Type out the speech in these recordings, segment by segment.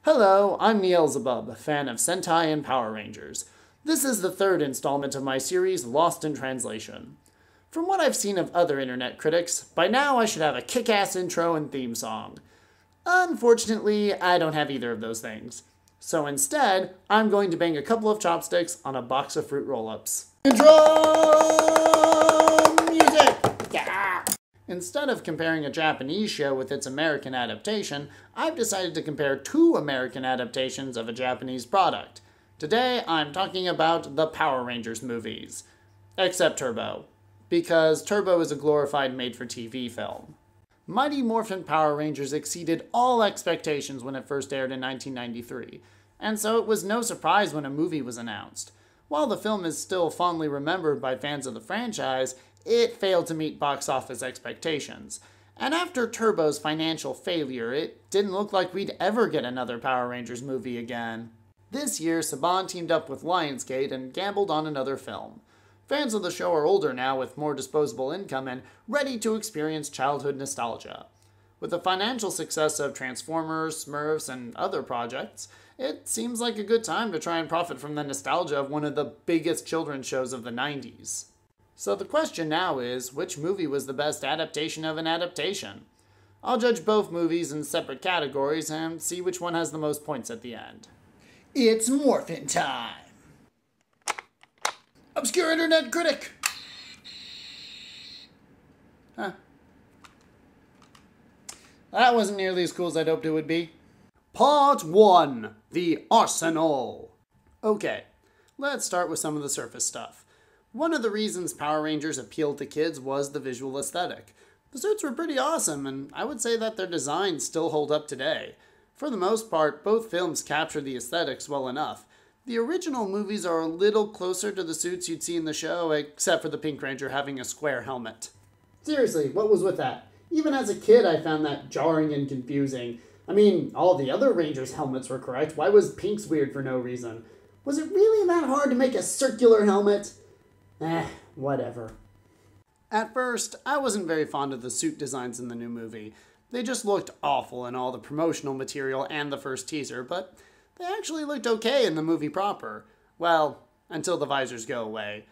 Hello, I'm Neelzebub, a fan of Sentai and Power Rangers. This is the third installment of my series, Lost in Translation. From what I've seen of other internet critics, by now I should have a kick-ass intro and theme song. Unfortunately, I don't have either of those things. So instead, I'm going to bang a couple of chopsticks on a box of fruit roll-ups. Intro music! Yeah! Instead of comparing a Japanese show with its American adaptation, I've decided to compare two American adaptations of a Japanese product. Today, I'm talking about the Power Rangers movies. Except Turbo. Because Turbo is a glorified made-for-TV film. Mighty Morphin Power Rangers exceeded all expectations when it first aired in 1993, and so it was no surprise when a movie was announced. While the film is still fondly remembered by fans of the franchise, it failed to meet box office expectations. And after Turbo's financial failure, it didn't look like we'd ever get another Power Rangers movie again. This year, Saban teamed up with Lionsgate and gambled on another film. Fans of the show are older now with more disposable income and ready to experience childhood nostalgia. With the financial success of Transformers, Smurfs, and other projects, it seems like a good time to try and profit from the nostalgia of one of the biggest children's shows of the 90s. So the question now is, which movie was the best adaptation of an adaptation? I'll judge both movies in separate categories and see which one has the most points at the end. It's Morphin' time! Obscure Internet Critic! Huh. That wasn't nearly as cool as I'd hoped it would be. Part 1. The Arsenal. Okay, let's start with some of the surface stuff. One of the reasons Power Rangers appealed to kids was the visual aesthetic. The suits were pretty awesome, and I would say that their designs still hold up today. For the most part, both films capture the aesthetics well enough. The original movies are a little closer to the suits you'd see in the show, except for the Pink Ranger having a square helmet. Seriously, what was with that? Even as a kid, I found that jarring and confusing. I mean, all the other Rangers' helmets were correct. Why was Pink's weird for no reason? Was it really that hard to make a circular helmet? Whatever. At first, I wasn't very fond of the suit designs in the new movie. They just looked awful in all the promotional material and the first teaser, but they actually looked okay in the movie proper. Well, until the visors go away.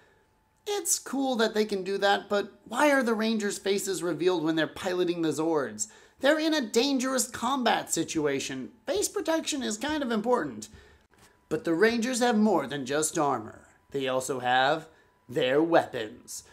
It's cool that they can do that, but why are the Rangers' faces revealed when they're piloting the Zords? They're in a dangerous combat situation. Face protection is kind of important. But the Rangers have more than just armor. They also have their weapons.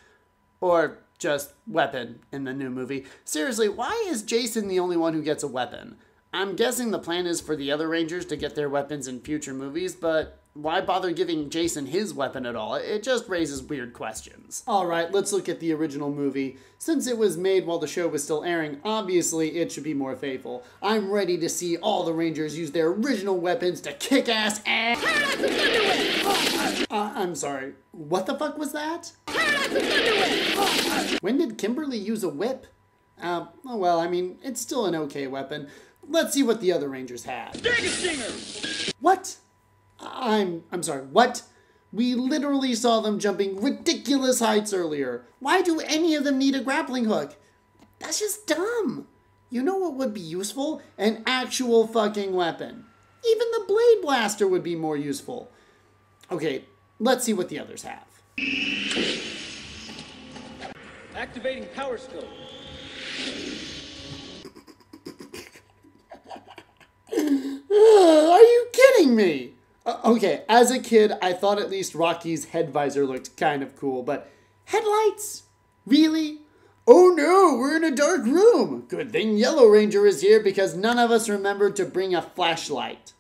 Or just weapon in the new movie. Seriously, why is Jason the only one who gets a weapon? I'm guessing the plan is for the other Rangers to get their weapons in future movies, but why bother giving Jason his weapon at all? It just raises weird questions. Alright, let's look at the original movie. Since it was made while the show was still airing, obviously it should be more faithful. I'm ready to see all the Rangers use their original weapons to kick ass and... I'm sorry, what the fuck was that? When did Kimberly use a whip? Oh well, I mean, it's still an okay weapon. Let's see what the other Rangers had. What? I'm sorry, what? We literally saw them jumping ridiculous heights earlier. Why do any of them need a grappling hook? That's just dumb. You know what would be useful? An actual fucking weapon. Even the Blade Blaster would be more useful. Okay, let's see what the others have. Activating power scope. Are you kidding me? Okay, as a kid, I thought at least Rocky's head visor looked kind of cool, but headlights? Really? Oh no, we're in a dark room. Good thing Yellow Ranger is here because none of us remembered to bring a flashlight.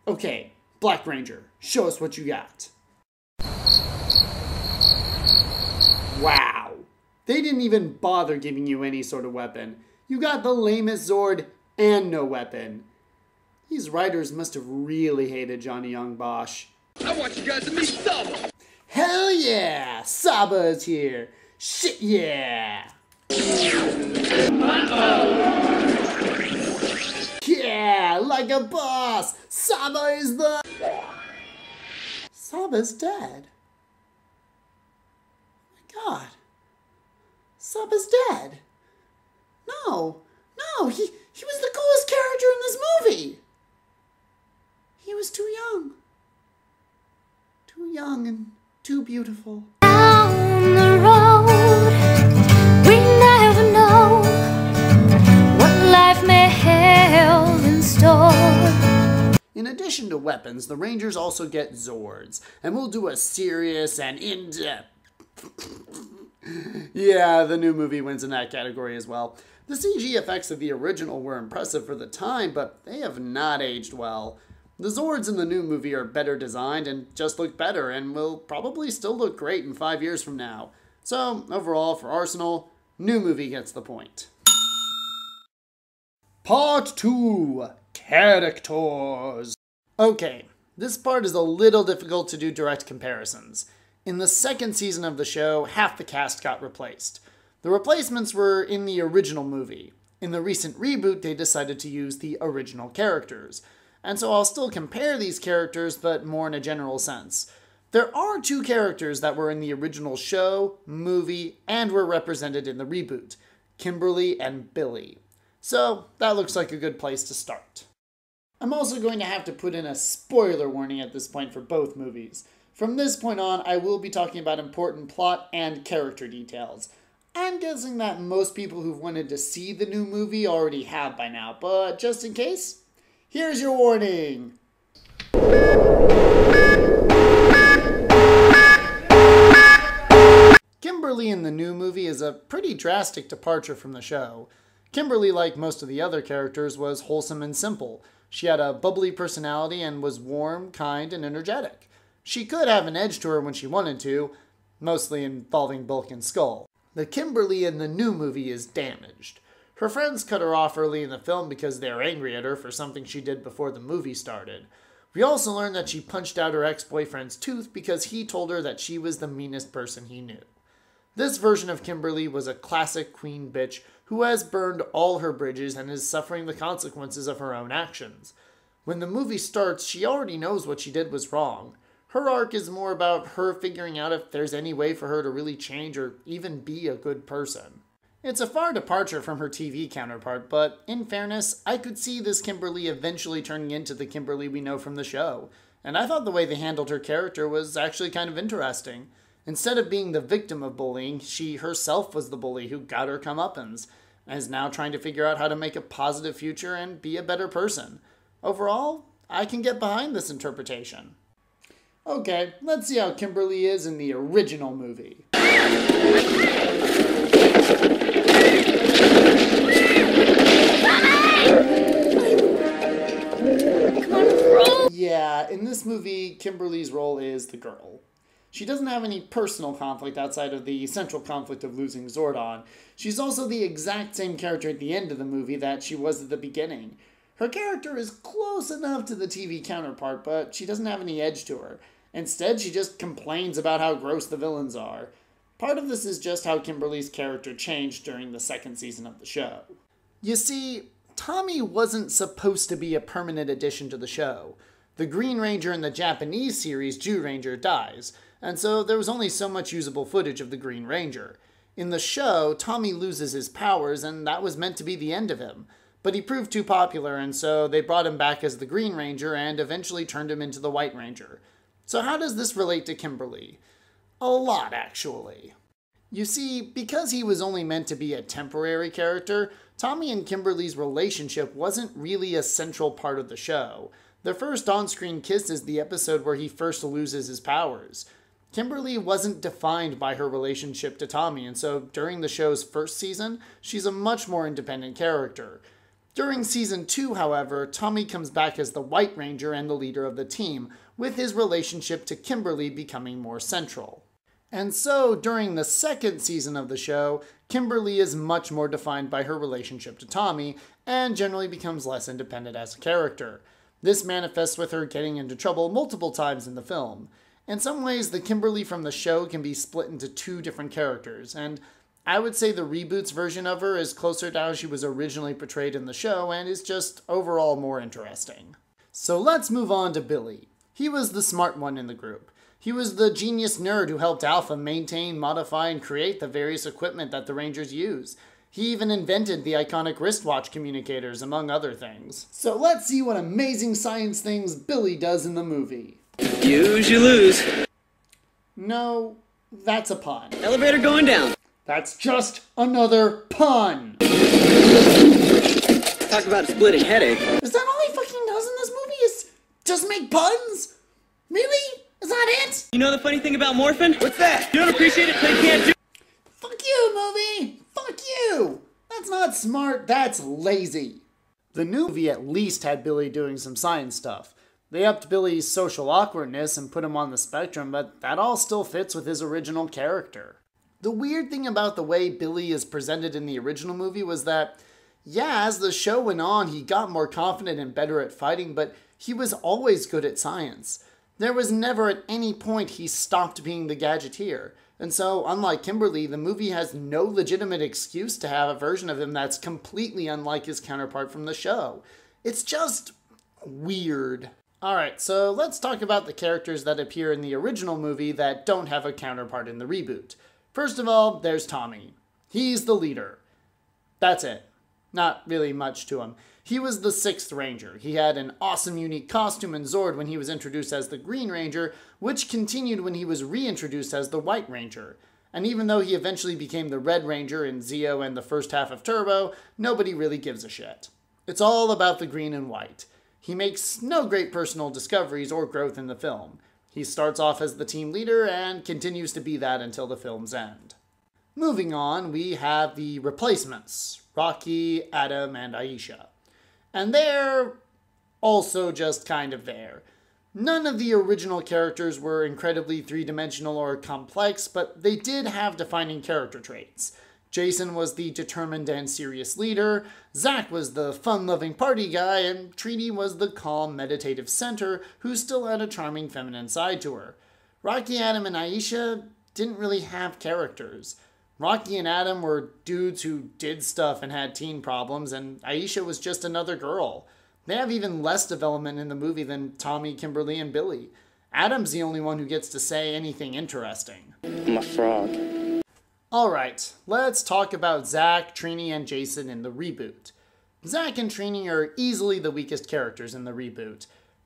Okay, Black Ranger, show us what you got. Wow. They didn't even bother giving you any sort of weapon. You got the lamest Zord and no weapon. These writers must have really hated Johnny Young Bosch. I want you guys to meet Saban! Hell yeah! Saba's here! Shit yeah! Yeah, like a boss! Saba is the... Saba's dead. Oh my god. Saba's dead. No, he was the coolest character in this movie. young and too beautiful. Down the road, we never know what life may have in store. In addition to weapons, the Rangers also get Zords, and we'll do a serious and in-depth... Yeah, the new movie wins in that category as well. The CG effects of the original were impressive for the time, but they have not aged well. The Zords in the new movie are better designed and just look better, and will probably still look great in 5 years from now. So, overall, for Arsenal, new movie gets the point. Part 2. Characters. Okay, this part is a little difficult to do direct comparisons. In the second season of the show, half the cast got replaced. The replacements were in the original movie. In the recent reboot, they decided to use the original characters. And so I'll still compare these characters, but more in a general sense. There are 2 characters that were in the original show, movie, and were represented in the reboot. Kimberly and Billy. So that looks like a good place to start. I'm also going to have to put in a spoiler warning at this point for both movies. From this point on, I will be talking about important plot and character details. I'm guessing that most people who've wanted to see the new movie already have by now, but just in case, here's your warning! Kimberly in the new movie is a pretty drastic departure from the show. Kimberly, like most of the other characters, was wholesome and simple. She had a bubbly personality and was warm, kind, and energetic. She could have an edge to her when she wanted to, mostly involving Bulk and Skull. The Kimberly in the new movie is damaged. Her friends cut her off early in the film because they're angry at her for something she did before the movie started. We also learn that she punched out her ex-boyfriend's tooth because he told her that she was the meanest person he knew. This version of Kimberly was a classic queen bitch who has burned all her bridges and is suffering the consequences of her own actions. When the movie starts, she already knows what she did was wrong. Her arc is more about her figuring out if there's any way for her to really change or even be a good person. It's a far departure from her TV counterpart, but in fairness, I could see this Kimberly eventually turning into the Kimberly we know from the show, and I thought the way they handled her character was actually kind of interesting. Instead of being the victim of bullying, she herself was the bully who got her comeuppance, and is now trying to figure out how to make a positive future and be a better person. Overall, I can get behind this interpretation. Okay, let's see how Kimberly is in the original movie. Yeah, in this movie, Kimberly's role is the girl. She doesn't have any personal conflict outside of the central conflict of losing Zordon. She's also the exact same character at the end of the movie that she was at the beginning. Her character is close enough to the TV counterpart, but she doesn't have any edge to her. Instead, she just complains about how gross the villains are. Part of this is just how Kimberly's character changed during the second season of the show. You see, Tommy wasn't supposed to be a permanent addition to the show. The Green Ranger in the Japanese series, Jew Ranger, dies, and so there was only so much usable footage of the Green Ranger. In the show, Tommy loses his powers, and that was meant to be the end of him. But he proved too popular, and so they brought him back as the Green Ranger and eventually turned him into the White Ranger. So how does this relate to Kimberly? A lot, actually. You see, because he was only meant to be a temporary character, Tommy and Kimberly's relationship wasn't really a central part of the show. Their first on-screen kiss is the episode where he first loses his powers. Kimberly wasn't defined by her relationship to Tommy, and so during the show's first season, she's a much more independent character. During season 2, however, Tommy comes back as the White Ranger and the leader of the team, with his relationship to Kimberly becoming more central. And so, during the second season of the show, Kimberly is much more defined by her relationship to Tommy, and generally becomes less independent as a character. This manifests with her getting into trouble multiple times in the film. In some ways, the Kimberly from the show can be split into 2 different characters, and I would say the reboot's version of her is closer to how she was originally portrayed in the show, and is just overall more interesting. So let's move on to Billy. He was the smart one in the group. He was the genius nerd who helped Alpha maintain, modify, and create the various equipment that the Rangers use. He even invented the iconic wristwatch communicators, among other things. So let's see what amazing science things Billy does in the movie. Use, you lose. No, that's a pun. Elevator going down. That's just another pun. Talk about a splitting headache. Is that all he fucking does in this movie? Is just make puns? Really? Is that it? You know the funny thing about morphine? What's that? You don't appreciate it, they can't do. Fuck you, movie! Fuck you! That's not smart, that's lazy. The new movie at least had Billy doing some science stuff. They upped Billy's social awkwardness and put him on the spectrum, but that all still fits with his original character. The weird thing about the way Billy is presented in the original movie was that, yeah, as the show went on, he got more confident and better at fighting, but he was always good at science. There was never at any point he stopped being the gadgeteer. And so, unlike Kimberly, the movie has no legitimate excuse to have a version of him that's completely unlike his counterpart from the show. It's just weird. Alright, so let's talk about the characters that appear in the original movie that don't have a counterpart in the reboot. First of all, there's Tommy. He's the leader. That's it. Not really much to him. He was the 6th Ranger. He had an awesome unique costume and Zord when he was introduced as the Green Ranger, which continued when he was reintroduced as the White Ranger. And even though he eventually became the Red Ranger in Zeo and the first half of Turbo, nobody really gives a shit. It's all about the green and white. He makes no great personal discoveries or growth in the film. He starts off as the team leader and continues to be that until the film's end. Moving on, we have the replacements, Rocky, Adam, and Aisha. And they're also just kind of there. None of the original characters were incredibly three-dimensional or complex, but they did have defining character traits. Jason was the determined and serious leader, Zach was the fun-loving party guy, and Trini was the calm, meditative center who still had a charming feminine side to her. Rocky, Adam, and Aisha didn't really have characters. Rocky and Adam were dudes who did stuff and had teen problems, and Aisha was just another girl. They have even less development in the movie than Tommy, Kimberly, and Billy. Adam's the only one who gets to say anything interesting. I'm a frog. Alright, let's talk about Zach, Trini, and Jason in the reboot. Zach and Trini are easily the weakest characters in the reboot.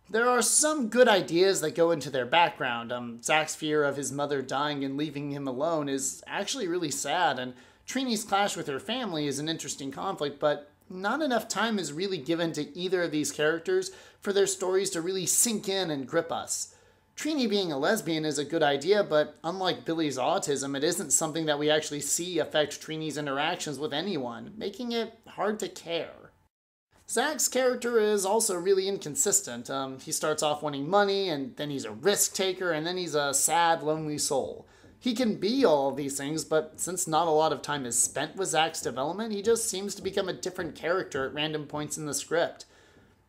There are some good ideas that go into their background. Zach's fear of his mother dying and leaving him alone is actually really sad, and Trini's clash with her family is an interesting conflict, but not enough time is really given to either of these characters for their stories to really sink in and grip us. Trini being a lesbian is a good idea, but unlike Billy's autism, it isn't something that we actually see affect Trini's interactions with anyone, making it hard to care. Zach's character is also really inconsistent. He starts off wanting money, and then he's a risk taker, and then he's a sad, lonely soul. He can be all of these things, but since not a lot of time is spent with Zach's development, he just seems to become a different character at random points in the script.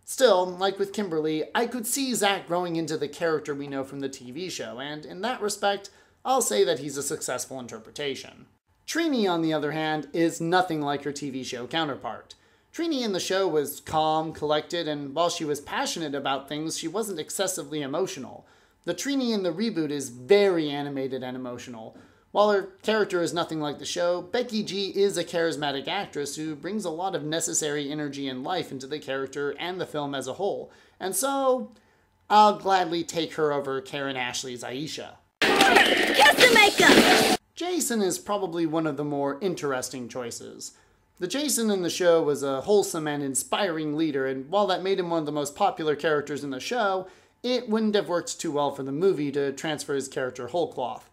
Still, like with Kimberly, I could see Zach growing into the character we know from the TV show, and in that respect, I'll say that he's a successful interpretation. Trini, on the other hand, is nothing like her TV show counterpart. Trini in the show was calm, collected, and while she was passionate about things, she wasn't excessively emotional. The Trini in the reboot is very animated and emotional. While her character is nothing like the show, Becky G is a charismatic actress who brings a lot of necessary energy and life into the character and the film as a whole, and so I'll gladly take her over Karen Ashley's Aisha. Kiss the makeup! Jason is probably one of the more interesting choices. The Jason in the show was a wholesome and inspiring leader, and while that made him one of the most popular characters in the show, it wouldn't have worked too well for the movie to transfer his character whole cloth.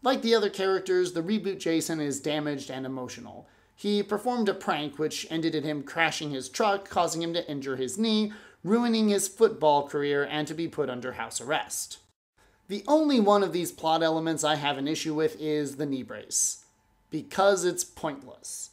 Like the other characters, the reboot Jason is damaged and emotional. He performed a prank which ended in him crashing his truck, causing him to injure his knee, ruining his football career, and to be put under house arrest. The only one of these plot elements I have an issue with is the knee brace, because it's pointless.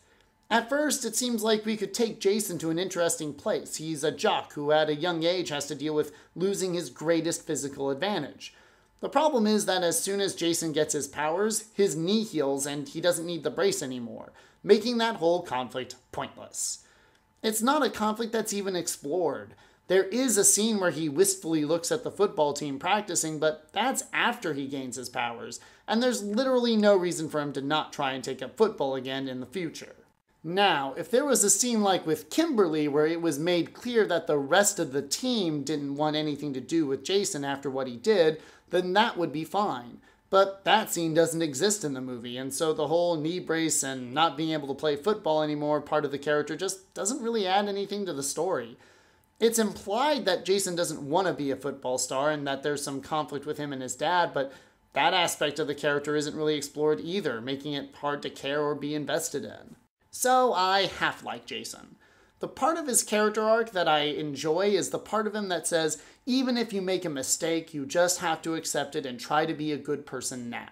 At first, it seems like we could take Jason to an interesting place. He's a jock who at a young age has to deal with losing his greatest physical advantage. The problem is that as soon as Jason gets his powers, his knee heals and he doesn't need the brace anymore, making that whole conflict pointless. It's not a conflict that's even explored. There is a scene where he wistfully looks at the football team practicing, but that's after he gains his powers, and there's literally no reason for him to not try and take up football again in the future. Now, if there was a scene like with Kimberly where it was made clear that the rest of the team didn't want anything to do with Jason after what he did, then that would be fine. But that scene doesn't exist in the movie, and so the whole knee brace and not being able to play football anymore part of the character just doesn't really add anything to the story. It's implied that Jason doesn't want to be a football star and that there's some conflict with him and his dad, but that aspect of the character isn't really explored either, making it hard to care or be invested in. So I half like Jason. The part of his character arc that I enjoy is the part of him that says, even if you make a mistake, you just have to accept it and try to be a good person now.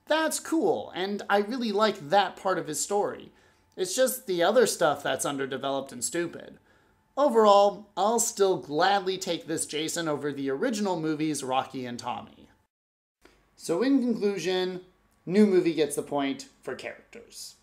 That's cool, and I really like that part of his story. It's just the other stuff that's underdeveloped and stupid. Overall, I'll still gladly take this Jason over the original movies Rocky and Tommy. So in conclusion, new movie gets the point for characters.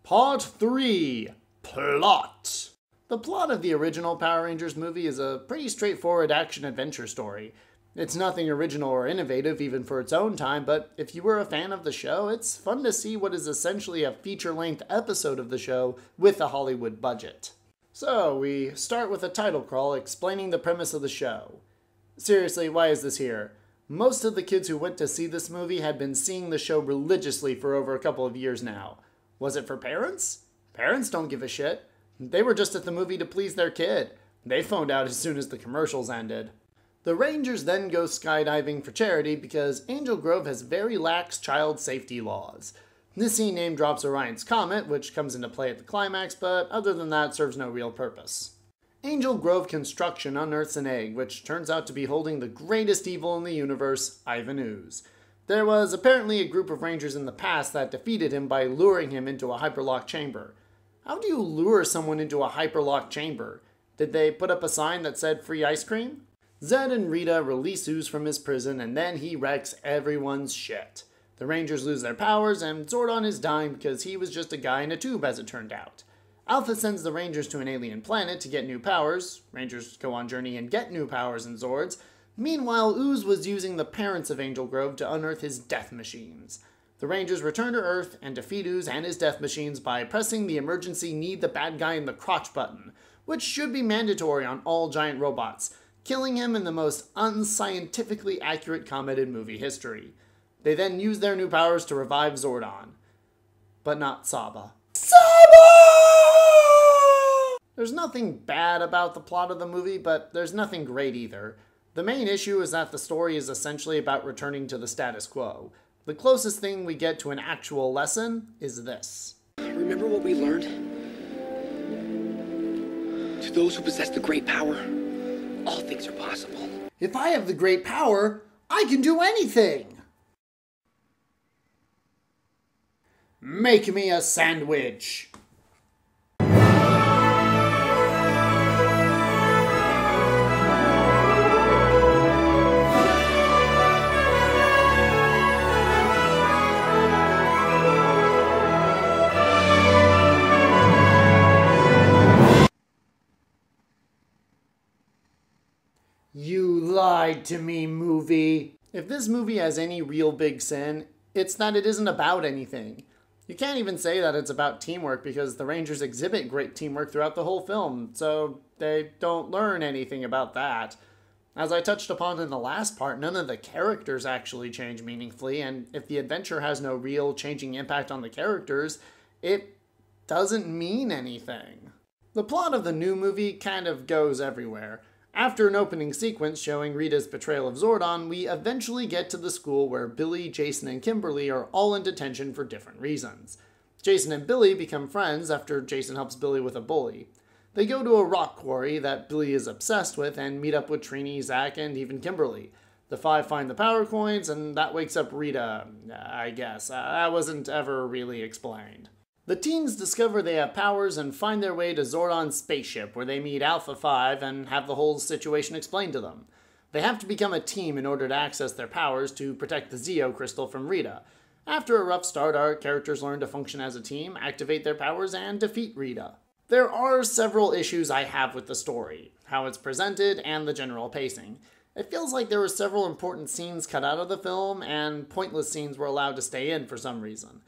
Part 3. Plot. The plot of the original Power Rangers movie is a pretty straightforward action-adventure story. It's nothing original or innovative even for its own time, but if you were a fan of the show, it's fun to see what is essentially a feature-length episode of the show with a Hollywood budget. So, we start with a title crawl explaining the premise of the show. Seriously, why is this here? Most of the kids who went to see this movie had been seeing the show religiously for over a couple of years now. Was it for parents? Parents don't give a shit. They were just at the movie to please their kid. They phoned out as soon as the commercials ended. The Rangers then go skydiving for charity because Angel Grove has very lax child safety laws. This scene name drops Orion's Comet, which comes into play at the climax, but other than that serves no real purpose. Angel Grove Construction unearths an egg, which turns out to be holding the greatest evil in the universe, Ivan Ooze. There was apparently a group of Rangers in the past that defeated him by luring him into a hyperlock chamber. How do you lure someone into a hyperlock chamber? Did they put up a sign that said free ice cream? Zed and Rita release Ooze from his prison and then he wrecks everyone's shit. The Rangers lose their powers and Zordon is dying because he was just a guy in a tube as it turned out. Alpha sends the Rangers to an alien planet to get new powers. Rangers go on journey and get new powers and Zords. Meanwhile, Ooze was using the parents of Angel Grove to unearth his death machines. The Rangers return to Earth and defeat Ooze and his death machines by pressing the emergency need the bad guy in the crotch button, which should be mandatory on all giant robots, killing him in the most unscientifically accurate comment in movie history. They then use their new powers to revive Zordon. But not Saban. There's nothing bad about the plot of the movie, but there's nothing great either. The main issue is that the story is essentially about returning to the status quo. The closest thing we get to an actual lesson is this. Remember what we learned? To those who possess the great power, all things are possible. If I have the great power, I can do anything! Make me a sandwich! You lied to me, movie. If this movie has any real big sin, it's that it isn't about anything. You can't even say that it's about teamwork because the Rangers exhibit great teamwork throughout the whole film, so they don't learn anything about that. As I touched upon in the last part, none of the characters actually change meaningfully, and if the adventure has no real changing impact on the characters, it doesn't mean anything. The plot of the new movie kind of goes everywhere. After an opening sequence showing Rita's betrayal of Zordon, we eventually get to the school where Billy, Jason, and Kimberly are all in detention for different reasons. Jason and Billy become friends after Jason helps Billy with a bully. They go to a rock quarry that Billy is obsessed with and meet up with Trini, Zach, and even Kimberly. The five find the power coins, and that wakes up Rita, I guess. That wasn't ever really explained. The teens discover they have powers and find their way to Zordon's spaceship, where they meet Alpha 5 and have the whole situation explained to them. They have to become a team in order to access their powers to protect the Zeo crystal from Rita. After a rough start, our characters learn to function as a team, activate their powers, and defeat Rita. There are several issues I have with the story, how it's presented, and the general pacing. It feels like there were several important scenes cut out of the film, and pointless scenes were allowed to stay in for some reason.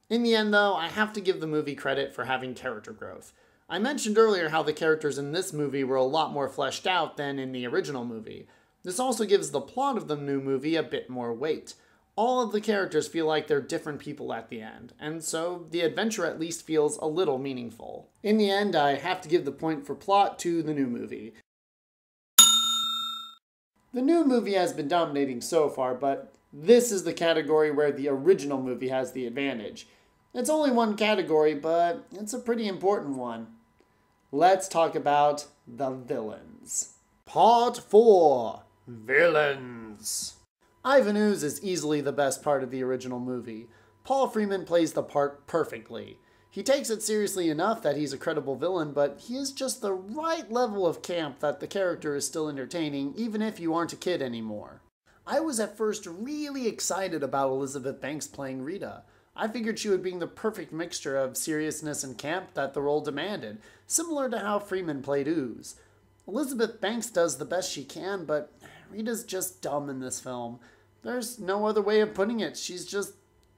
In the end, though, I have to give the movie credit for having character growth. I mentioned earlier how the characters in this movie were a lot more fleshed out than in the original movie. This also gives the plot of the new movie a bit more weight. All of the characters feel like they're different people at the end, and so the adventure at least feels a little meaningful. In the end, I have to give the point for plot to the new movie. The new movie has been dominating so far, but this is the category where the original movie has the advantage. It's only one category, but it's a pretty important one. Let's talk about the villains. Part 4. Villains. Ivan Ooze is easily the best part of the original movie. Paul Freeman plays the part perfectly. He takes it seriously enough that he's a credible villain, but he is just the right level of camp that the character is still entertaining, even if you aren't a kid anymore. I was at first really excited about Elizabeth Banks playing Rita. I figured she would bring the perfect mixture of seriousness and camp that the role demanded, similar to how Freeman played Ooze. Elizabeth Banks does the best she can, but Rita's just dumb in this film. There's no other way of putting it, she's just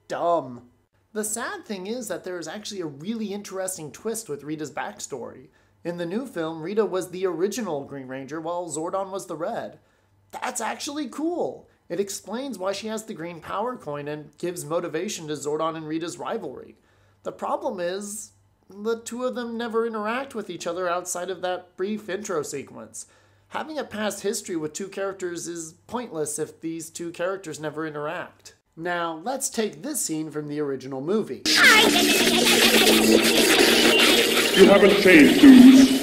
dumb. The sad thing is that there is actually a really interesting twist with Rita's backstory. In the new film, Rita was the original Green Ranger while Zordon was the Red. That's actually cool. It explains why she has the green power coin and gives motivation to Zordon and Rita's rivalry. The problem is, the two of them never interact with each other outside of that brief intro sequence. Having a past history with two characters is pointless if these two characters never interact. Now, let's take this scene from the original movie. You haven't changed, Ooze.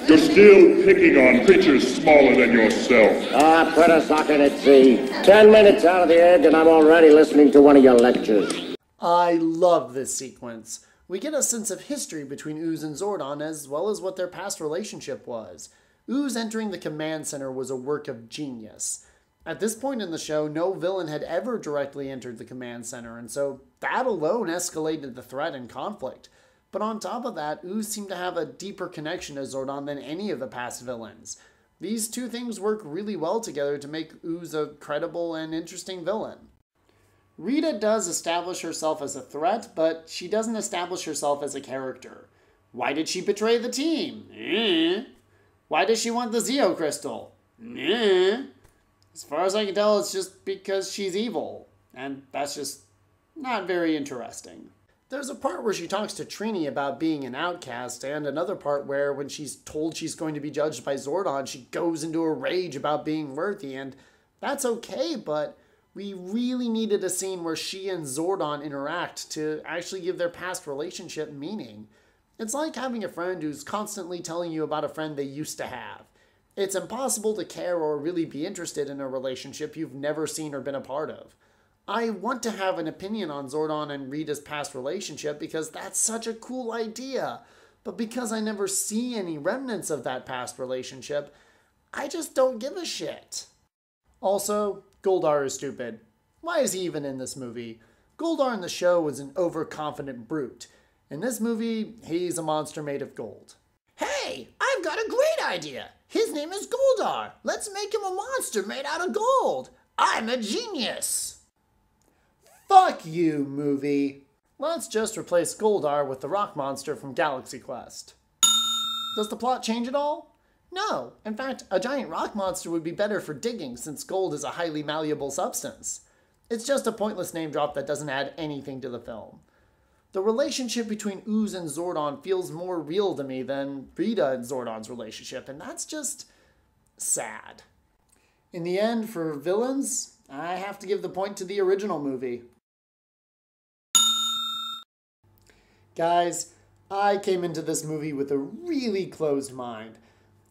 You're still picking on creatures smaller than yourself. Put a socket at sea. 10 minutes out of the egg and I'm already listening to one of your lectures. I love this sequence. We get a sense of history between Ooze and Zordon as well as what their past relationship was. Ooze entering the command center was a work of genius. At this point in the show, no villain had ever directly entered the command center, and so that alone escalated the threat and conflict. But on top of that, Ooze seemed to have a deeper connection to Zordon than any of the past villains. These two things work really well together to make Ooze a credible and interesting villain. Rita does establish herself as a threat, but she doesn't establish herself as a character. Why did she betray the team? Why does she want the Zeo Crystal? As far as I can tell, it's just because she's evil, and that's just not very interesting. There's a part where she talks to Trini about being an outcast, and another part where when she's told she's going to be judged by Zordon, she goes into a rage about being worthy, and that's okay, but we really needed a scene where she and Zordon interact to actually give their past relationship meaning. It's like having a friend who's constantly telling you about a friend they used to have. It's impossible to care or really be interested in a relationship you've never seen or been a part of. I want to have an opinion on Zordon and Rita's past relationship because that's such a cool idea. But because I never see any remnants of that past relationship, I just don't give a shit. Also, Goldar is stupid. Why is he even in this movie? Goldar in the show was an overconfident brute. In this movie, he's a monster made of gold. Hey, I've got a great idea. His name is Goldar. Let's make him a monster made out of gold. I'm a genius. Fuck you, movie. Let's just replace Goldar with the rock monster from Galaxy Quest. Does the plot change at all? No. In fact, a giant rock monster would be better for digging since gold is a highly malleable substance. It's just a pointless name drop that doesn't add anything to the film. The relationship between Ooze and Zordon feels more real to me than Rita and Zordon's relationship, and that's just sad. In the end, for villains, I have to give the point to the original movie. Guys, I came into this movie with a really closed mind.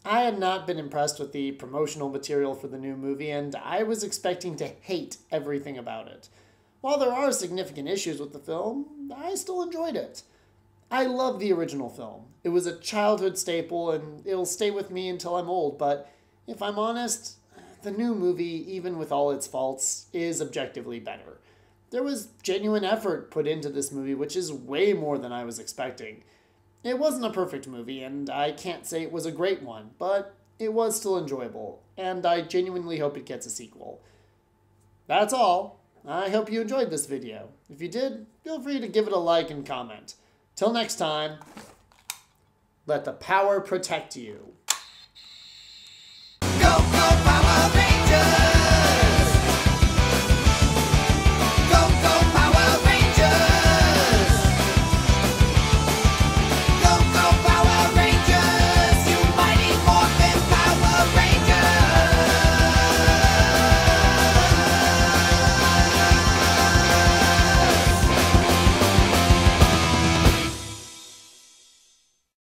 I had not been impressed with the promotional material for the new movie, and I was expecting to hate everything about it. While there are significant issues with the film, I still enjoyed it. I love the original film. It was a childhood staple, and it'll stay with me until I'm old, but if I'm honest, the new movie, even with all its faults, is objectively better. There was genuine effort put into this movie, which is way more than I was expecting. It wasn't a perfect movie, and I can't say it was a great one, but it was still enjoyable, and I genuinely hope it gets a sequel. That's all. I hope you enjoyed this video. If you did, feel free to give it a like and comment. Till next time, let the power protect you.